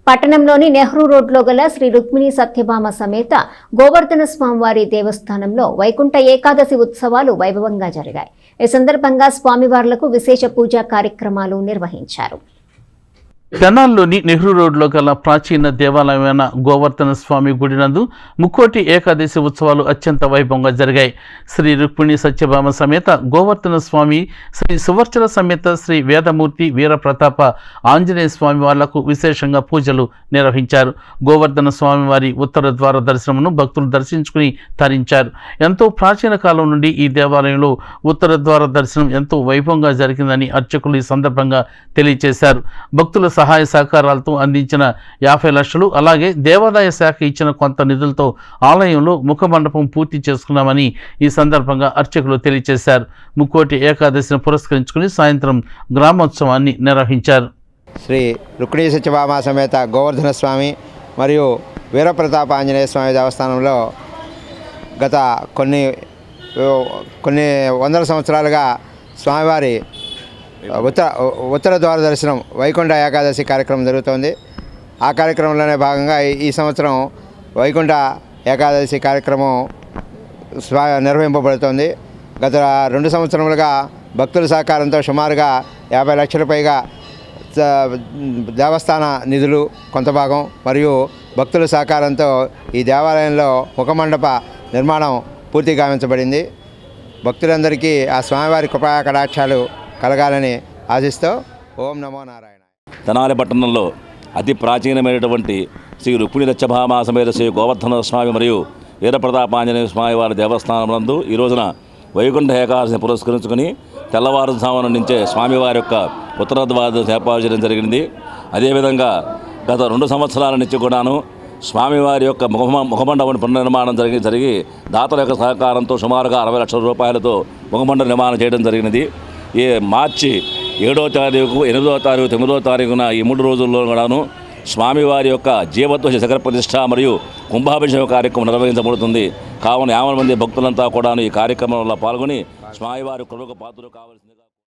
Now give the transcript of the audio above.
పట్టణంలోని నెహ్రూ రోడ్లో గల శ్రీ రుక్మిణి సత్యభామ సమేత గోవర్ధన స్వామివారి దేవస్థానంలో వైకుంఠ ఏకాదశి ఉత్సవాలు వైభవంగా జరిగాయి. ఈ సందర్భంగా స్వామివార్లకు విశేష పూజా కార్యక్రమాలు నిర్వహించారు. తెనాల్లోని నెహ్రూ రోడ్లో గల ప్రాచీన దేవాలయమైన గోవర్ధన స్వామి గుడి నందు ముక్కోటి ఏకాదశి ఉత్సవాలు అత్యంత వైభవంగా జరిగాయి. శ్రీ రుక్మిణి సత్యభామ సమేత గోవర్ధన స్వామి, శ్రీ సువర్చల సమేత శ్రీ వేదమూర్తి వీరప్రతాప ఆంజనేయ స్వామి వాళ్లకు విశేషంగా పూజలు నిర్వహించారు. గోవర్ధన స్వామి వారి ఉత్తర ద్వార దర్శనమును భక్తులు దర్శించుకుని తరించారు. ఎంతో ప్రాచీన కాలం నుండి ఈ దేవాలయంలో ఉత్తర ద్వార దర్శనం ఎంతో వైభవంగా జరిగిందని అర్చకులు ఈ సందర్భంగా తెలియజేశారు. భక్తుల సహాయ సహకారాలతో అందించిన 50 లక్షలు, అలాగే దేవాదాయ శాఖ ఇచ్చిన కొంత నిధులతో ఆలయంలో ముఖమండపం పూర్తి చేసుకున్నామని ఈ సందర్భంగా అర్చకులు తెలియజేశారు. ముక్కోటి ఏకాదశిని పురస్కరించుకుని సాయంత్రం గ్రామోత్సవాన్ని నిర్వహించారు. శ్రీ రుక్మిణి సత్యభామ సమేత గోవర్ధన స్వామి మరియు వీరప్రతాప ఆంజనేయ స్వామి దేవస్థానంలో గత కొన్ని వందల సంవత్సరాలుగా స్వామివారి ఉత్తర ద్వార దర్శనం వైకుంఠ ఏకాదశి కార్యక్రమం జరుగుతోంది. ఆ కార్యక్రమంలోనే భాగంగా ఈ సంవత్సరం వైకుంఠ ఏకాదశి కార్యక్రమం నిర్వహింపబడుతోంది. గత 2 సంవత్సరములుగా భక్తుల సహకారంతో సుమారుగా 50 లక్షల పైగా దేవస్థాన నిధులు కొంత భాగం మరియు భక్తుల సహకారంతో ఈ దేవాలయంలో ముఖమండప నిర్మాణం పూర్తి గావించబడింది. భక్తులందరికీ ఆ స్వామివారి కృపా కటాక్షాలు కలగాలని ఆశిస్తూ ఓం నమో నారాయణ. తెనాలి పట్టణంలో అతి ప్రాచీనమైనటువంటి శ్రీ రుక్మిణి సత్యభామ సమేత శ్రీ గోవర్ధన స్వామి మరియు వీరప్రతాపాంజనేయ స్వామి వారి దేవస్థానం నందు ఈ రోజున వైకుంఠ ఏకాదశిని పురస్కరించుకుని తెల్లవారుజామున నుంచే స్వామివారి యొక్క ఉత్తర ద్వార ఏర్పాటు చేయడం జరిగింది. అదేవిధంగా గత 2 సంవత్సరాల నుంచి కూడాను స్వామివారి యొక్క ముఖమండపం పునర్నిర్మాణం జరిగి దాతల యొక్క సహకారంతో సుమారుగా 60 లక్షల రూపాయలతో ముఖమండప నిర్మాణం చేయడం జరిగినది. ఈ మార్చి 7వ తారీఖు, 8వ తారీఖు, 9వ తారీఖున ఈ 3 రోజుల్లో కూడాను స్వామివారి యొక్క జీవత్వ శిఖర ప్రతిష్ఠ మరియు కుంభాభిషేక కార్యక్రమం నిర్వహించబడుతుంది. కావున 50 మంది భక్తులంతా కూడాను ఈ కార్యక్రమంలో పాల్గొని స్వామివారి కృపకు పాత్రలు కావాల్సింది.